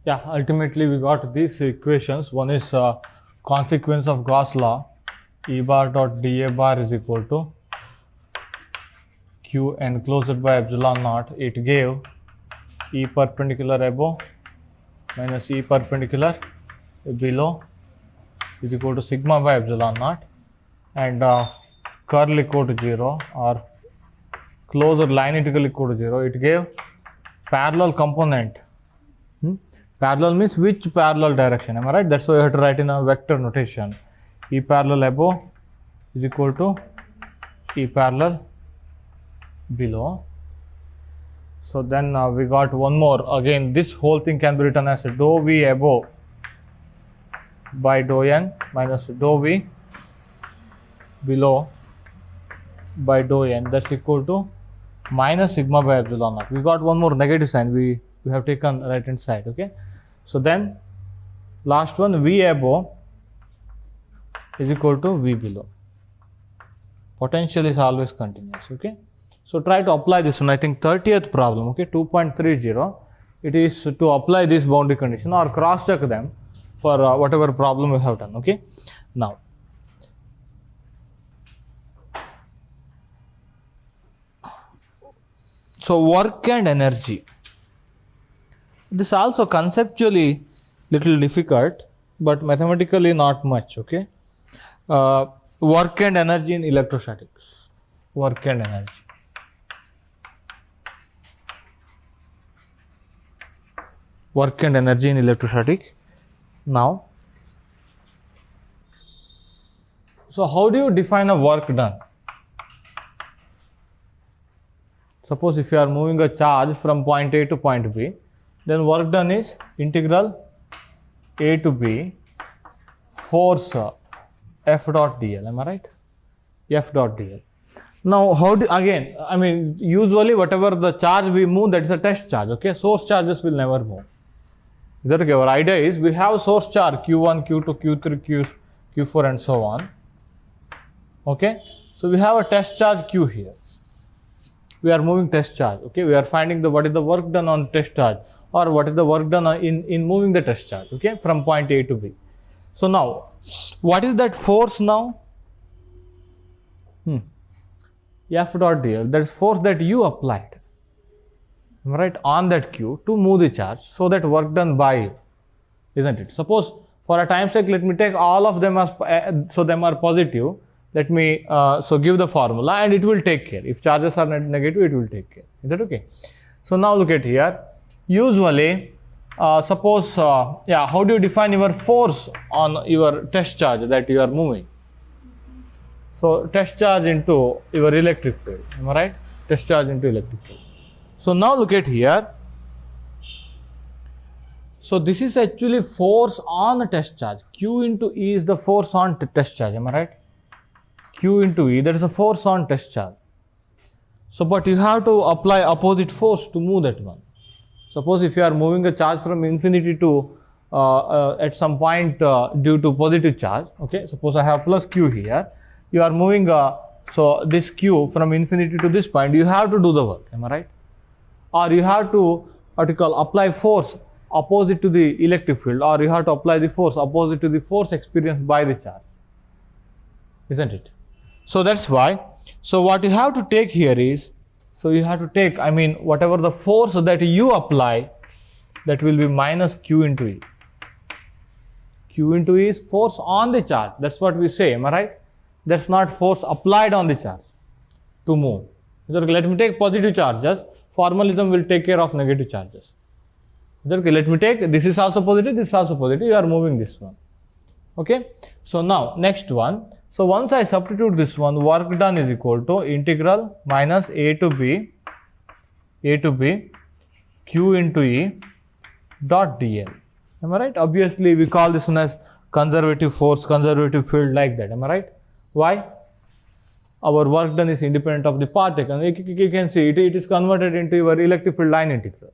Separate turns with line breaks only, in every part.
Yeah, ultimately we got these equations. One is consequence of Gauss law, E bar dot dA bar is equal to Q enclosed by epsilon naught. It gave E perpendicular above minus E perpendicular below is equal to sigma by epsilon naught, and curl equal to 0 or closure line integral equal to 0. It gave parallel component. Parallel means which parallel direction, am I right? That's why you have to write in a vector notation. E parallel above is equal to E parallel below. So then we got one more. Again, this whole thing can be written as dou V above by dou n minus dou V below by dou n. That's equal to minus sigma by epsilon naught. We got one more negative sign. We have taken right hand side. Okay. So then last one, V above is equal to V below. Potential is always continuous. Okay. So try to apply this one. I think 30th problem. Okay, 2.30. It is to apply this boundary condition or cross check them for whatever problem we have done. Okay. Now, so work and energy. This also conceptually little difficult, but mathematically not much. Okay. Work and energy in electrostatics. Work and energy. Work and energy in electrostatic. Now, so how do you define a work done? Suppose if you are moving a charge from point A to point B, then work done is integral A to B force F dot dl. Am I right? F dot dl. Now, how do again? I mean, usually whatever the charge we move, that is a test charge. Okay, source charges will never move. Okay, our idea is we have source charge Q1, Q2, Q3, Q4 and so on. Okay, so we have a test charge Q here. We are moving test charge. Okay, we are finding what is the work done on test charge or what is the work done in moving the test charge. Okay, from point A to B. So now, what is that force now? F dot dl. That is force that you applied. Right, on that Q to move the charge, so that work done by you, isn't it? Suppose for a time sake, let me take all of them as so them are positive. Let me so give the formula and it will take care. If charges are negative, it will take care. Is that okay? So now look at here. Usually, suppose how do you define your force on your test charge that you are moving? So test charge into your electric field. Am I right? Test charge into electric field. So now look at here. So this is actually force on a test charge. Q into E is the force on test charge. Am I right? Q into E, that is a force on test charge. So but you have to apply opposite force to move that one. Suppose if you are moving a charge from infinity to at some point due to positive charge. Okay, suppose I have plus Q here. You are moving so this Q from infinity to this point. You have to do the work. Am I right? Or you have to apply force opposite to the electric field, or you have to apply the force opposite to the force experienced by the charge, isn't it? So that's why. So what you have to take here is, so you have to take, I mean, whatever the force that you apply, that will be minus Q into E. Q into E is force on the charge. That's what we say. Am I right? That's not force applied on the charge to move. Let me take positive charges. Formalism will take care of negative charges. Okay, let me take, this is also positive, this is also positive, you are moving this one. Okay, so now next one. So once I substitute this one, work done is equal to integral minus A to B Q into E dot dl. Am I right? Obviously we call this one as conservative force, conservative field, like that. Am I right? Why? Our work done is independent of the path taken. You can see it is converted into your electric field line integral.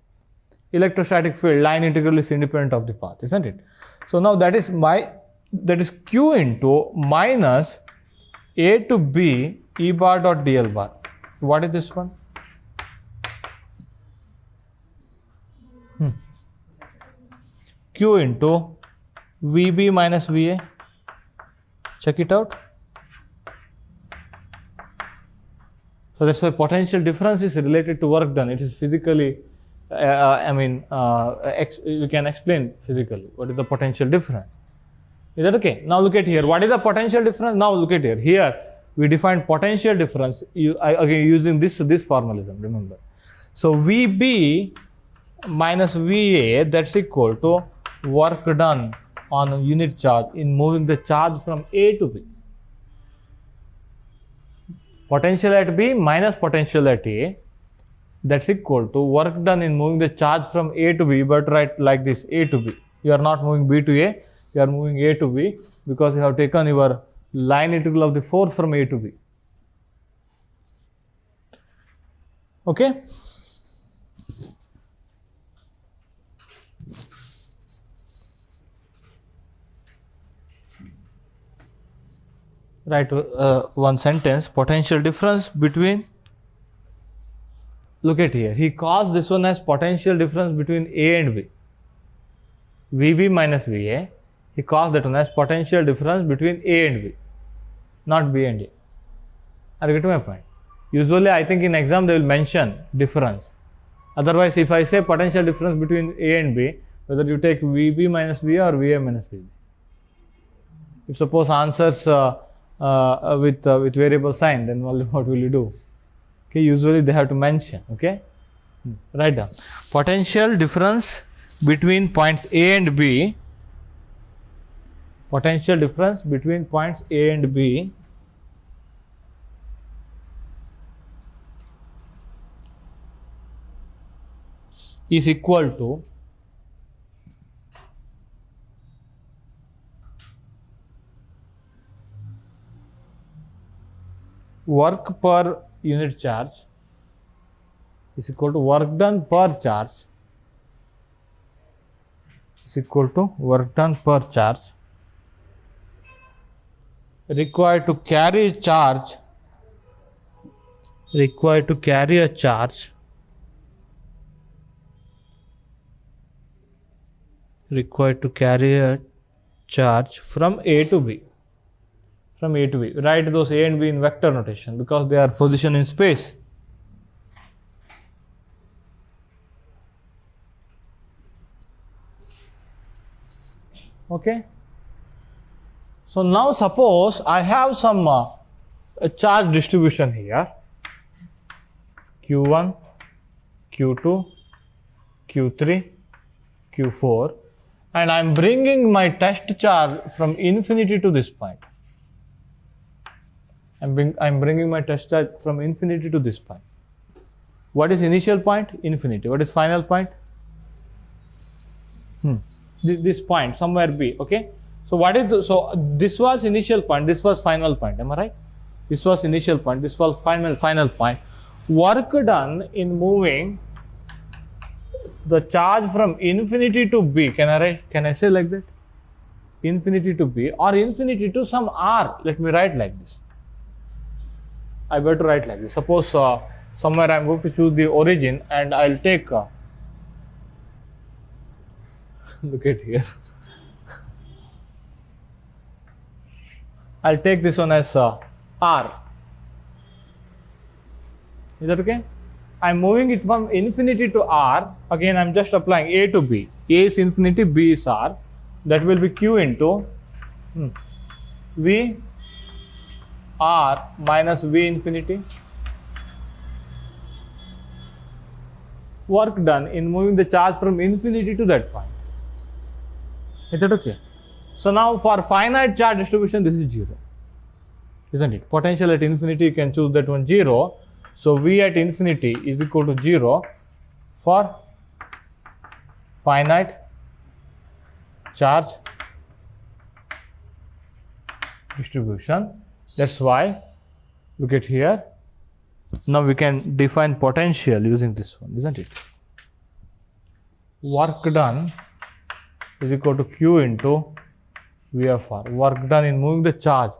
Electrostatic field line integral is independent of the path, isn't it? So now that is Q into minus A to B E bar dot dl bar. What is this one? Q into VB minus VA. Check it out. So that's why potential difference is related to work done. It is physically, you can explain physically what is the potential difference. Is that okay? Now look at here. What is the potential difference? Now look at here. Here we define potential difference again using this formalism. Remember. So VB minus VA, that's equal to work done on a unit charge in moving the charge from A to B. Potential at B minus potential at A, that's equal to work done in moving the charge from A to B, but write like this, A to B. You are not moving B to A, you are moving A to B because you have taken your line integral of the force from A to B. Okay? Write one sentence, potential difference between, look at here, he calls this one as potential difference between A and B. VB minus VA, he calls that one as potential difference between A and B, not B and A. Are you getting my point? Usually I think in exam they will mention difference. Otherwise if I say potential difference between A and B, whether you take VB minus VA or VA minus VB. If suppose answers with variable sign, then what will you do? Okay, usually they have to mention. Okay, write down potential difference between points A and B. Potential difference between points A and B is equal to work per unit charge is equal to work done per charge is equal to work done per charge required to carry a charge from A to B. From A to B. Write those A and B in vector notation because they are positioned in space. Okay. So now suppose I have some charge distribution here. Q1, Q2, Q3, Q4, and I am bringing my test charge from infinity to this point. I'm bringing my test charge from infinity to this point. What is initial point? Infinity. What is final point? This point, somewhere B. Okay. So what is so this was initial point. This was final point. Am I right? This was initial point. This was final point. Work done in moving the charge from infinity to B. Can I say like that? Infinity to B or infinity to some R. Let me write like this. I better write like this. Suppose somewhere I am going to choose the origin and I'll take look at here. I'll take this one as R. Is that okay? I'm moving it from infinity to R. Again, I'm just applying A to B. A is infinity, B is R. That will be Q into V R minus V infinity. Work done in moving the charge from infinity to that point. Is that okay? So now for finite charge distribution, this is 0. Isn't it? Potential at infinity, you can choose that one 0. So V at infinity is equal to 0 for finite charge distribution. That's why, look at here. Now we can define potential using this one, isn't it? Work done is equal to Q into VFR. Work done in moving the charge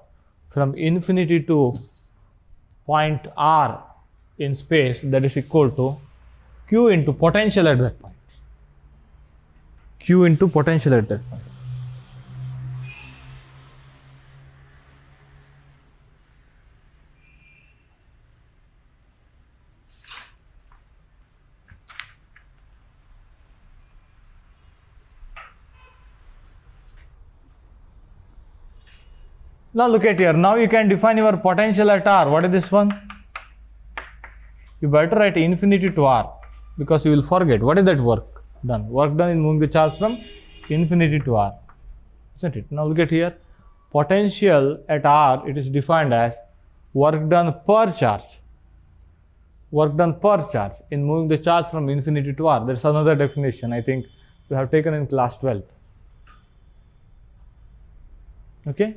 from infinity to point R in space, that is equal to Q into potential at that point. Q into potential at that point. Now look at here. Now you can define your potential at R. What is this one? You better write infinity to R, because you will forget. What is that work done? Work done in moving the charge from infinity to R, isn't it? Now look at here. Potential at R, it is defined as work done per charge. Work done per charge in moving the charge from infinity to R. There's another definition I think we have taken in class 12. Okay.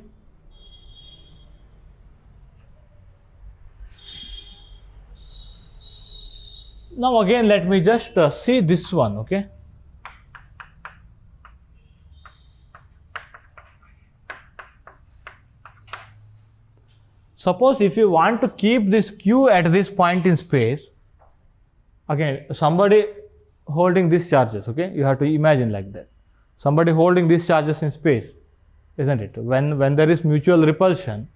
Now again let me just see this one, okay. Suppose if you want to keep this Q at this point in space, again somebody holding these charges, okay, you have to imagine like that. Somebody holding these charges in space, isn't it? When there is mutual repulsion,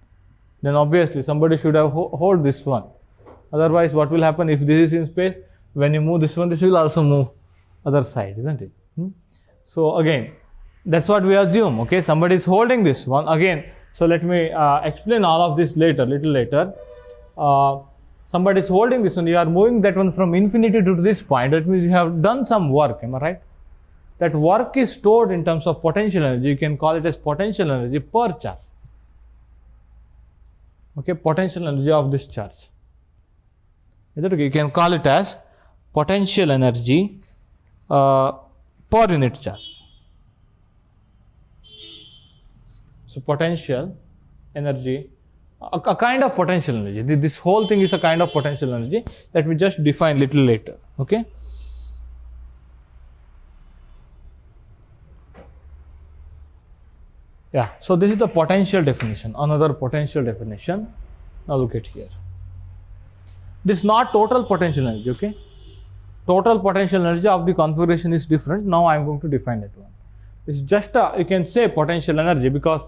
then obviously somebody should have hold this one. Otherwise, what will happen if this is in space? When you move this one, this will also move other side, isn't it? So again, that's what we assume, okay? Somebody is holding this one. Again, so let me explain all of this later, little later. Somebody is holding this one, you are moving that one from infinity to this point. That means you have done some work, am I right? That work is stored in terms of potential energy. You can call it as potential energy per charge. Okay, potential energy of this charge. Is that okay? You can call it as potential energy per unit charge. So potential energy, a kind of potential energy. This whole thing is a kind of potential energy that we just define little later. Okay. Yeah. So this is the potential definition. Another potential definition. Now look at here. This is not total potential energy. Okay. Total potential energy of the configuration is different. Now I am going to define that one. It's just you can say potential energy, because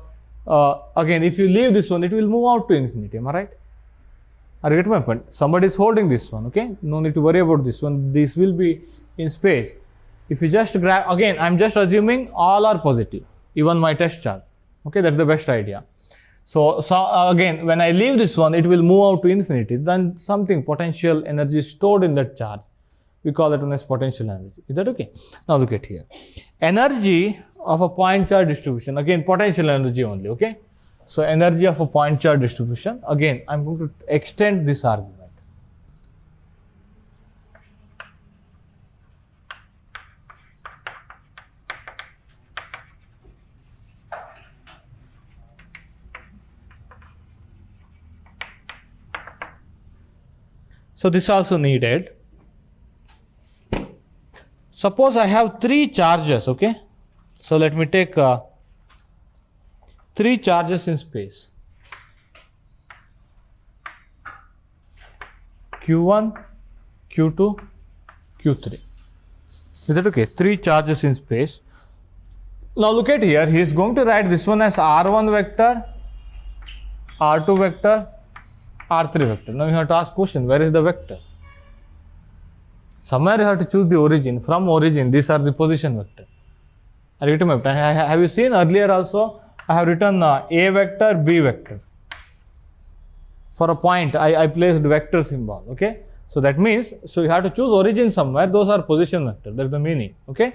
again, if you leave this one, it will move out to infinity. Am I right? Are you getting my point? Somebody is holding this one. Okay, no need to worry about this one. This will be in space. If you just grab, again, I'm just assuming all are positive, even my test charge. Okay, that's the best idea. So again, when I leave this one, it will move out to infinity. Then something potential energy stored in that charge. We call that one as potential energy. Is that okay? Now look at here. Energy of a point charge distribution. Again, potential energy only. Okay. So energy of a point charge distribution. Again, I'm going to extend this argument. So this also needed. Suppose I have three charges, okay? So let me take three charges in space. Q1, Q2, Q3. Is that okay? Three charges in space. Now look at here, he is going to write this one as R1 vector, R2 vector, R3 vector. Now you have to ask question, where is the vector? Somewhere you have to choose the origin. From origin, these are the position vector. Are you getting my point? Have you seen earlier also? I have written A vector, B vector. For a point, I placed vector symbol. Okay. So that means, so you have to choose origin somewhere. Those are position vector. That's the meaning. Okay.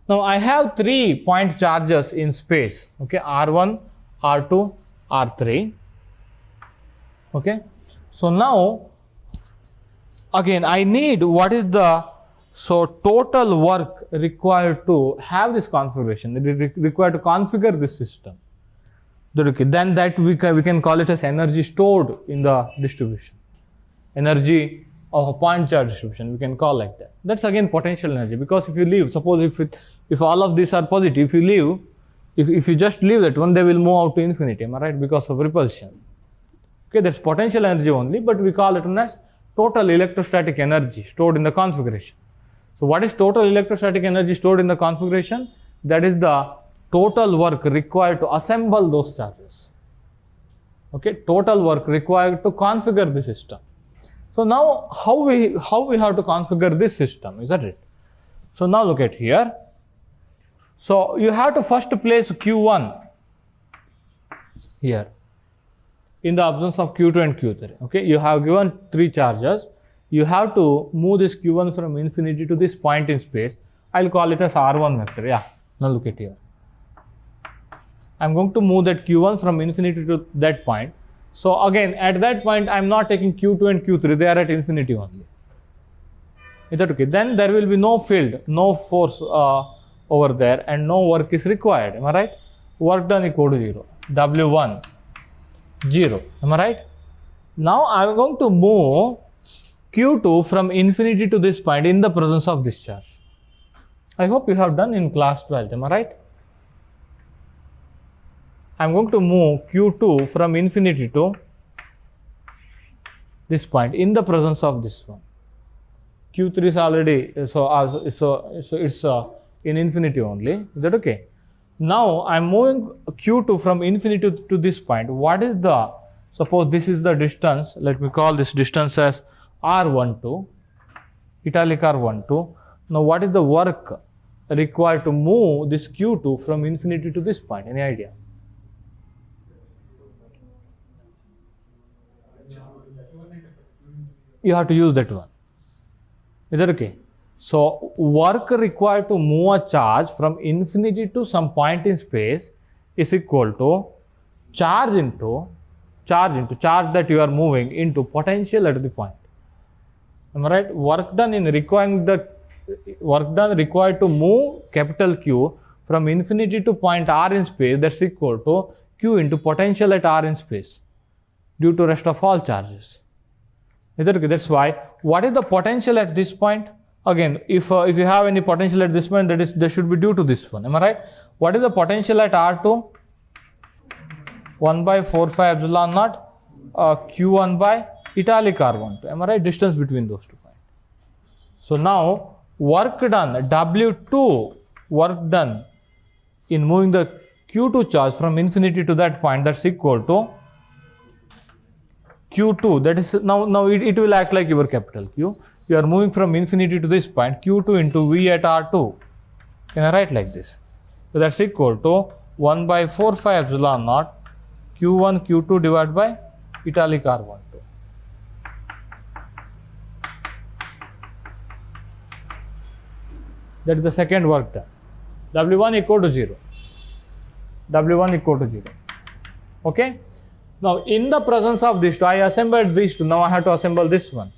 Now I have 3 point charges in space. Okay. R1, R2, R3. Okay. So now, again, I need what is the total work required to have this configuration. It is required to configure this system. Okay, then that we can call it as energy stored in the distribution. Energy of a point charge distribution, we can call like that. That's again potential energy, because if you leave, suppose if all of these are positive, if you leave, if you just leave that one, they will move out to infinity, am I right? Because of repulsion. Okay, that's potential energy only, but we call it as total electrostatic energy stored in the configuration. So what is total electrostatic energy stored in the configuration? That is the total work required to assemble those charges. Okay, total work required to configure the system. So now how we have to configure this system, isn't it? So now look at here. So you have to first place Q1 here in the absence of Q2 and Q3. Okay, you have given 3 charges. You have to move this Q1 from infinity to this point in space. I'll call it as R1 vector. Yeah, now look at here. I'm going to move that Q1 from infinity to that point. So again, at that point, I'm not taking Q2 and Q3. They are at infinity only. Is that okay? Then there will be no field, no force over there, and no work is required. Am I right? Work done equal to 0. W1, 0. Am I right? Now I'm going to move Q2 from infinity to this point in the presence of this charge. I hope you have done in class 12. Am I right? I'm going to move Q2 from infinity to this point in the presence of this one. Q3 is already, so it's in infinity only. Is that okay? Now I'm moving Q2 from infinity to this point. What is the, suppose this is the distance, let me call this distance as R12, italic R12. Now what is the work required to move this Q2 from infinity to this point? Any idea? You have to use that one. Is that okay? So work required to move a charge from infinity to some point in space is equal to charge that you are moving into potential at the point. Am I right? Work done required to move capital Q from infinity to point R in space, that's equal to Q into potential at R in space due to rest of all charges. Is that okay? That's why. What is the potential at this point? Again, if you have any potential at this point, that should be due to this one. Am I right? What is the potential at R2? 1 by 4 pi epsilon naught Q1 by italic R12. Am I right? Distance between those 2 points. So now work done, W2 work done in moving the Q2 charge from infinity to that point, that's equal to Q2. That is now it will act like your capital Q. You are moving from infinity to this point, Q2 into V at R2. Can I write like this? So that's equal to 1 by 4 pi epsilon naught Q1 Q2 divided by italic R12. That is the second work done. W1 equal to 0. W1 equal to 0. Okay? Now, in the presence of these two, I assembled these two. Now I have to assemble this one.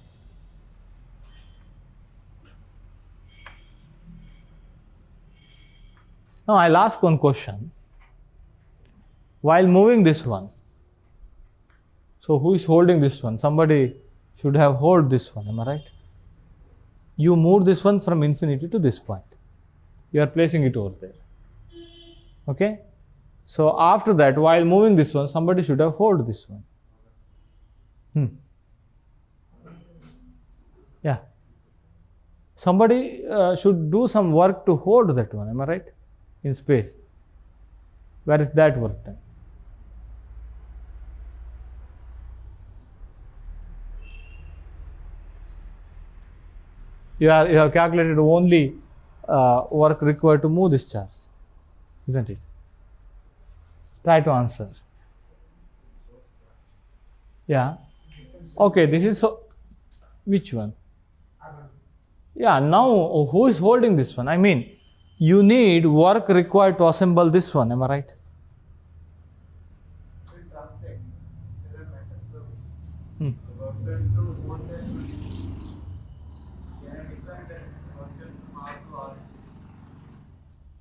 Now I'll ask one question. While moving this one, so who is holding this one? Somebody should have hold this one. Am I right? You move this one from infinity to this point. You are placing it over there. Okay? So after that, while moving this one, somebody should have hold this one. Yeah. Somebody should do some work to hold that one. Am I right? In space. Where is that work done? You have calculated only work required to move this charge, isn't it? Try to answer. Yeah. Okay, this is so. Which one? Yeah, now who is holding this one? I mean, you need work required to assemble this one. Am I right?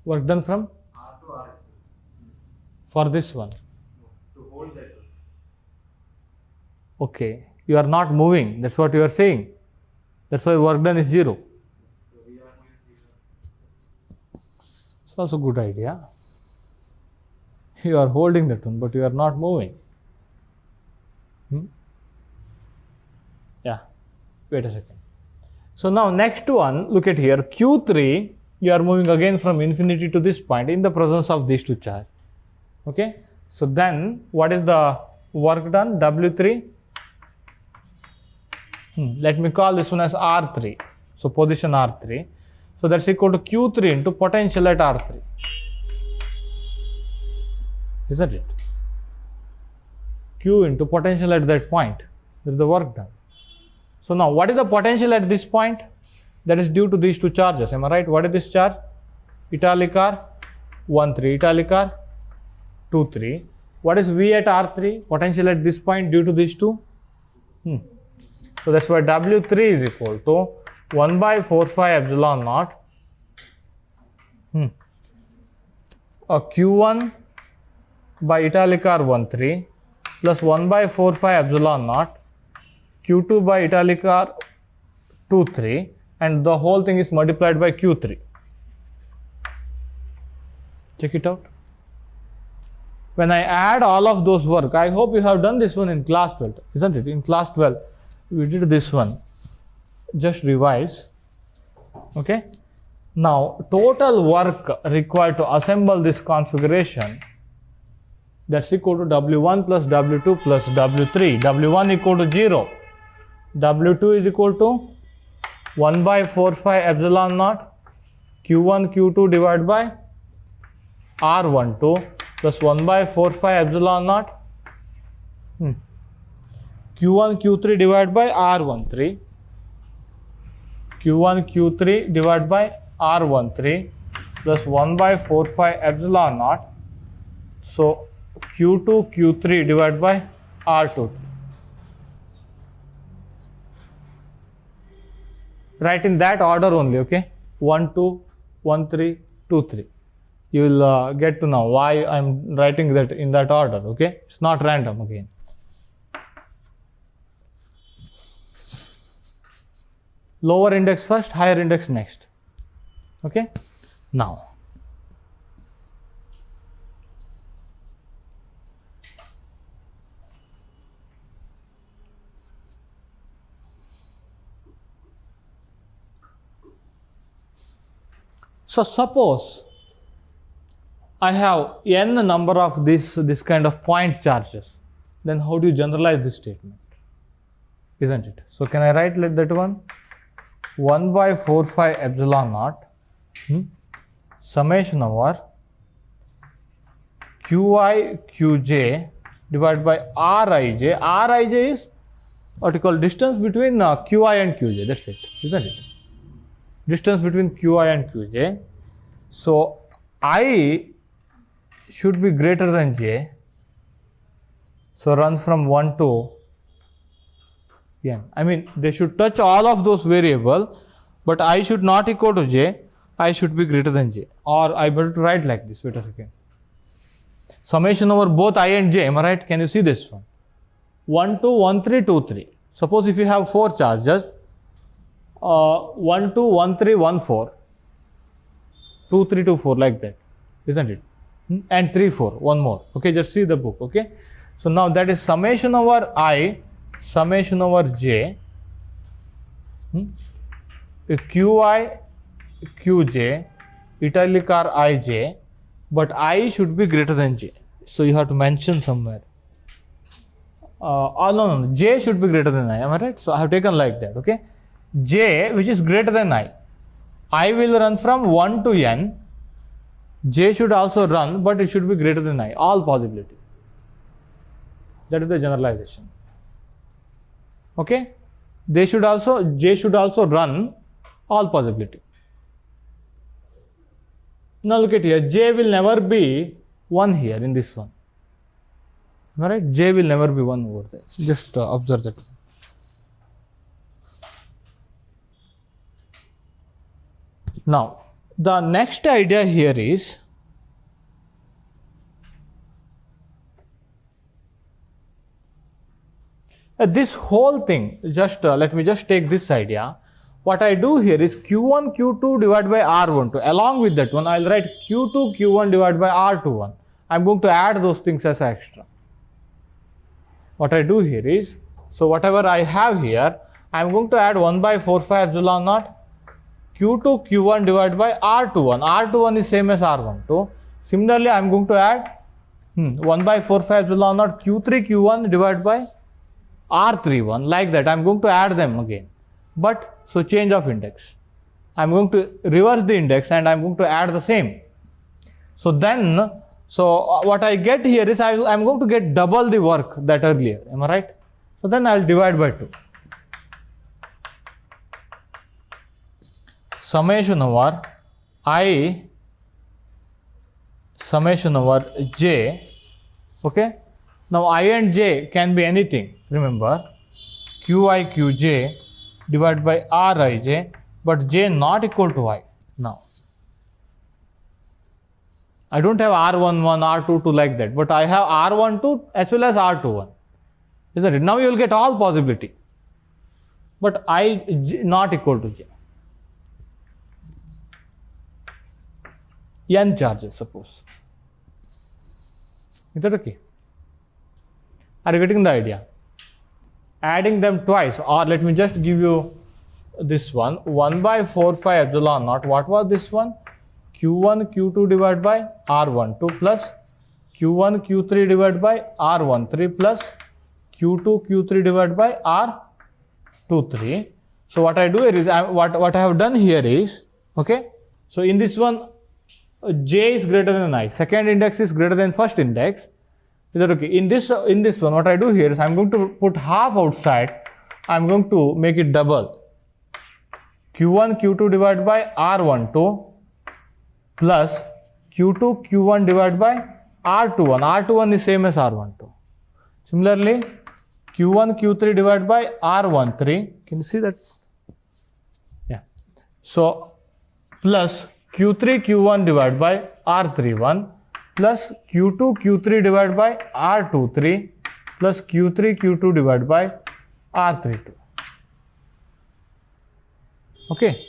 Work done from? For this one. To hold that one. Okay. You are not moving. That's what you are saying. That's why work done is 0. It's also a good idea. You are holding that one, but you are not moving. Yeah. Wait a second. So now next one, look at here, Q3, you are moving again from infinity to this point in the presence of these two charges. Okay, so then what is the work done? W3, let me call this one as R3, so position R3. So that's equal to Q3 into potential at R3, isn't it? Q into potential at that point, that is the work done. So now what is the potential at this point? That is due to these two charges, am I right? What is this charge? Italic R, 1, 3, italic R, 2, 3. What is V at R3? Potential at this point due to these two? So that's why W3 is equal to 1 by 4 phi epsilon naught a Q1 by italic R 1, 3 plus 1 by 4 phi epsilon naught Q2 by italic R 2, 3, and the whole thing is multiplied by Q3. Check it out. When I add all of those work, I hope you have done this one in class 12, isn't it? In class 12, we did this one. Just revise. Okay. Now, total work required to assemble this configuration, that's equal to W1 plus W2 plus W3. W1 equal to 0. W2 is equal to 1 by 4 phi epsilon naught Q1 Q2 divided by R12 plus 1 by 4 phi epsilon naught Q1 Q3 divided by R13 Q1 Q3 divided by R13 plus 1 by 4 phi epsilon naught. So Q2 Q3 divided by R23. Write in that order only, okay? 1, 2, 1, 3, 2, 3. You will get to know why I'm writing that in that order, okay? It's not random again. Lower index first, higher index next. Okay? Now, so suppose I have n number of this kind of point charges, then how do you generalize this statement? Isn't it? So can I write like that one? 1 by 4 phi epsilon naught summation over Qi Qj divided by Rij. Rij is what you call distance between Qi and Qj. That's it, isn't it? Distance between Qi and Qj. So I should be greater than j. So runs from 1 to n. I mean, they should touch all of those variables, but I should not equal to j. I should be greater than j. Or I better to write like this. Wait a second. Summation over both I and j. Am I right? Can you see this one? 1, 2, 1, 3, 2, 3. Suppose if you have 4 charges, 1, 2, 1, 3, 1, 4, 2, 3, 2, 4, like that, isn't it? And 3, 4, one more. Okay, just see the book. Okay. So now that is summation over I, summation over j, Qi, Qj, italic R Ij, but I should be greater than j. So you have to mention somewhere. No, j should be greater than I. Am I right? So I have taken like that. Okay. J, which is greater than I will run from 1 to n. J should also run, but it should be greater than I. All possibility. That is the generalization. Okay. J should also run, all possibility. Now look at here. J will never be 1 here in this one. Alright. J will never be 1 over there. Just observe that. Now, the next idea here is this whole thing, just let me just take this idea. What I do here is Q1 Q2 divided by R12. Along with that one, I'll write Q2 Q1 divided by R21. I'm going to add those things as extra. What I do here is, so whatever I have here, I'm going to add 1 by 4 phi epsilon naught Q2 Q1 divided by R21. R21 is same as R12. Similarly, I'm going to add 1 by 4 phi epsilon naught Q3 Q1 divided by R31. Like that, I'm going to add them again. But, so change of index. I'm going to reverse the index and I'm going to add the same. So then, what I get here is I'm going to get double the work that earlier. Am I right? So then I'll divide by 2. Summation over I, summation over j. Okay. Now I and j can be anything. Remember, qi qj divided by rij, but j not equal to I. Now I don't have R11, R22 like that, but I have R12 as well as R21. Isn't it? Now you will get all possibility. But I not equal to j. N charges, suppose. Is that okay? Are you getting the idea? Adding them twice, or let me just give you this one. 1 by 4 phi epsilon naught. What was this one? Q1 Q2 divided by R12 plus Q1 Q3 divided by R13 plus Q2 Q3 divided by R23. So what I do here is, what I have done here is, okay, so in this one, j is greater than I. Second index is greater than first index. Is that okay? In this one, what I do here is I'm going to put half outside. I'm going to make it double. Q1 Q2 divided by R12 plus Q2 Q1 divided by R21. R21 is same as R12. Similarly, Q1 Q3 divided by R13. Can you see that? Yeah. So plus Q3 Q1 divided by R31 plus Q2 Q3 divided by R23 plus Q3 Q2 divided by R32. Okay.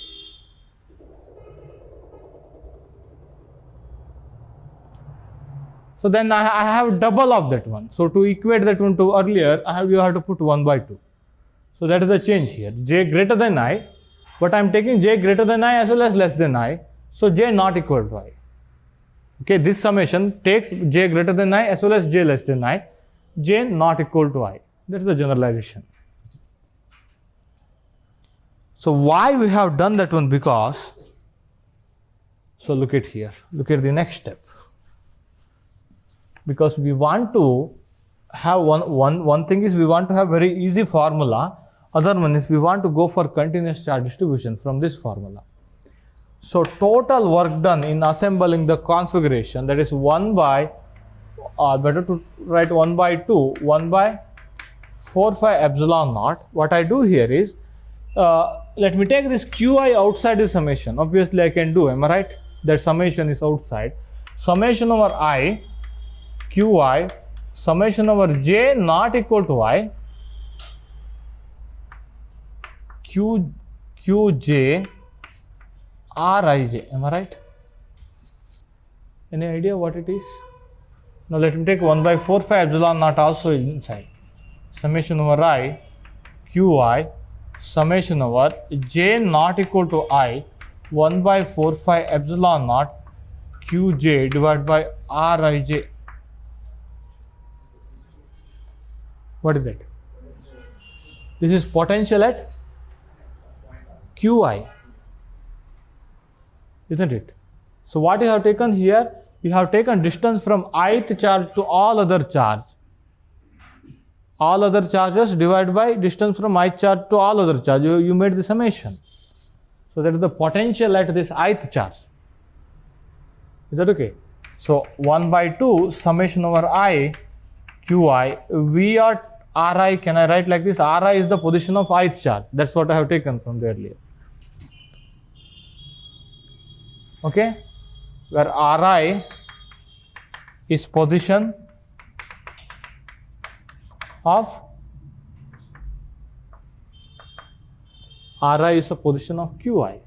So then I have double of that one. So to equate that one to earlier, you have to put 1 by 2. So that is the change here. J greater than I, but I am taking j greater than I as well as less than I. So j not equal to I. Okay, this summation takes j greater than I as well as j less than I. J not equal to I. That is the generalization. So why we have done that one? Because, so look at here. Look at the next step. Because we want to have one thing is we want to have very easy formula. Other one is we want to go for continuous charge distribution from this formula. So total work done in assembling the configuration, that is 1 by, better to write 1 by 2, 1 by 4 phi epsilon naught. What I do here is, let me take this qi outside the summation. Obviously I can do, am I right? That summation is outside. Summation over I, qi, summation over j not equal to I, qj rij. Am I right? Any idea what it is? Now let me take 1 by 4 phi epsilon naught also inside. Summation over I, qi, summation over j not equal to I, 1 by 4 phi epsilon naught qj divided by rij. What is that? This is potential at qi, isn't it? So what you have taken here, you have taken distance from ith charge to all other charge. All other charges divided by distance from ith charge to all other charge. You made the summation. So that is the potential at this ith charge. Is that okay? So 1 by 2 summation over I, qi, V at Ri, can I write like this? Ri is the position of ith charge. That's what I have taken from the earlier. Okay, where Ri is position of, Ri is a position of qi.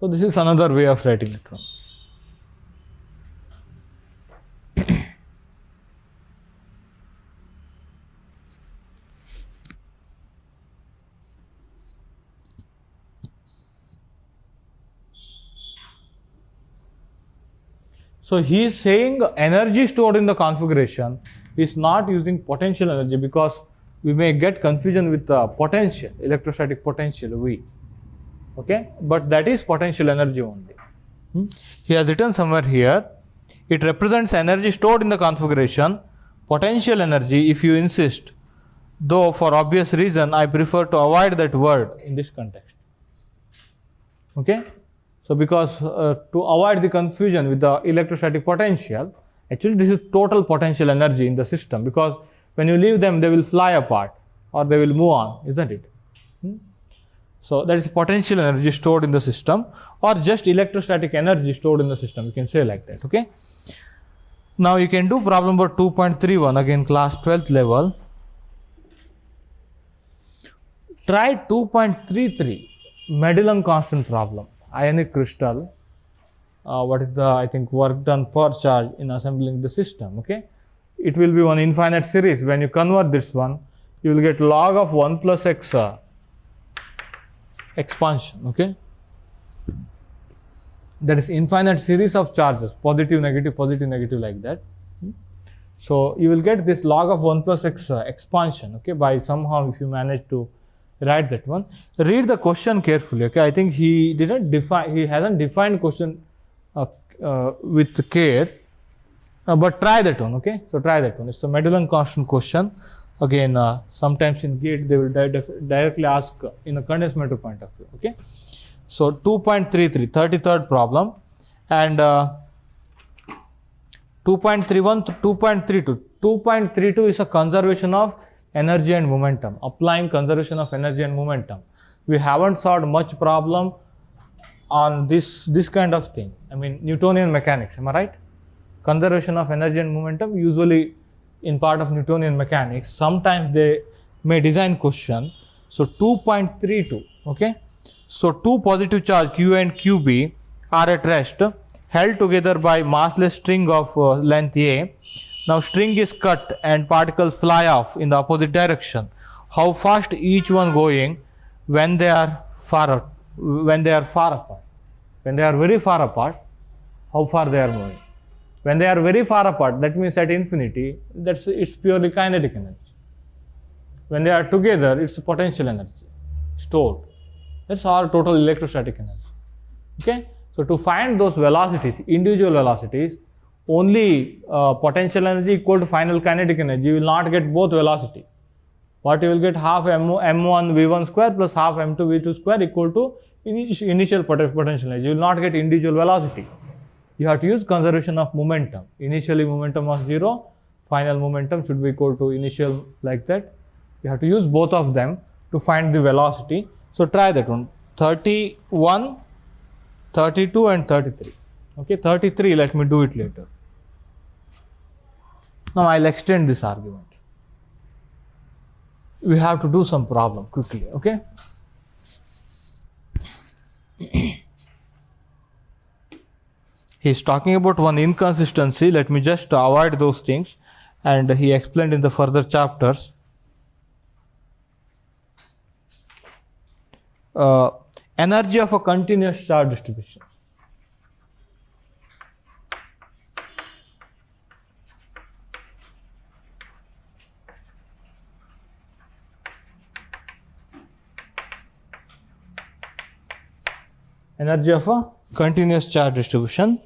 So this is another way of writing it. So he is saying energy stored in the configuration is not using potential energy, because we may get confusion with the potential, electrostatic potential V. Okay, but that is potential energy only. He has written somewhere here, it represents energy stored in the configuration, potential energy if you insist, though for obvious reason I prefer to avoid that word in this context. Okay, so because to avoid the confusion with the electrostatic potential, actually this is total potential energy in the system, because when you leave them they will fly apart or they will move on, isn't it? So that is potential energy stored in the system, or just electrostatic energy stored in the system, you can say like that. Okay, now you can do problem number 2.31, again class 12th level. Try 2.33, Madelung constant problem, ionic crystal. What is the, I think, work done per charge in assembling the system? Okay, it will be one infinite series. When you convert this one, you will get log of 1 plus x expansion. Okay, that is infinite series of charges, positive, negative, like that. So you will get this log of 1 plus x expansion. Okay, by somehow if you manage to write that one. Read the question carefully. Okay, I think he hasn't defined question with care, but try that one. Okay, so try that one. It's the Madelung constant question. Again, sometimes in GATE they will directly ask in a condensed matter point of view. Okay, so 2.33, 33rd problem, and 2.31 to 2.32. 2.32 is a conservation of energy and momentum, applying conservation of energy and momentum. We haven't solved much problem on this kind of thing. I mean, Newtonian mechanics, am I right? Conservation of energy and momentum, usually in part of Newtonian mechanics. Sometimes they may design question. So 2.32, okay. So two positive charge Q and QB are at rest, held together by massless string of length A. Now string is cut and particles fly off in the opposite direction. How fast each one going when they are far apart? When they are very far apart, how far they are moving? When they are very far apart, that means at infinity, it's purely kinetic energy. When they are together, it's potential energy stored. That's our total electrostatic energy. Okay, so to find those velocities, individual velocities, only potential energy equal to final kinetic energy, you will not get both velocity. What you will get, half m1 v1 square plus half m2 v2 square equal to initial potential energy. You will not get individual velocity. You have to use conservation of momentum. Initially momentum was 0, final momentum should be equal to initial, like that. You have to use both of them to find the velocity. So try that one. 31, 32 and 33. Okay, 33, let me do it later. Now I'll extend this argument. We have to do some problem quickly, okay? He's talking about one inconsistency. Let me just avoid those things, and he explained in the further chapters. Energy of a continuous charge distribution. Energy of a continuous charge distribution.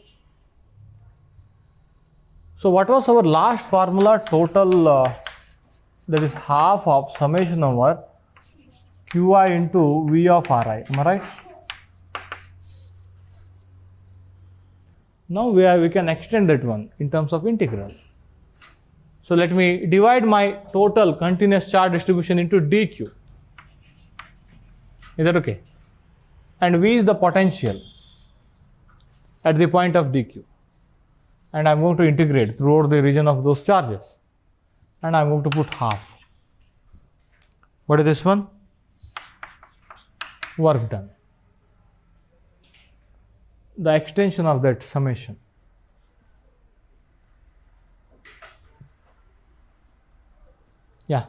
So what was our last formula? Total, that is half of summation over Qi into V of Ri. Am I right? Now we can extend that one in terms of integral. So let me divide my total continuous charge distribution into dq. Is that okay? And V is the potential at the point of dq. And I'm going to integrate throughout the region of those charges. And I'm going to put half. What is this one? Work done. The extension of that summation. Yeah.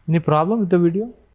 Any problem with the video?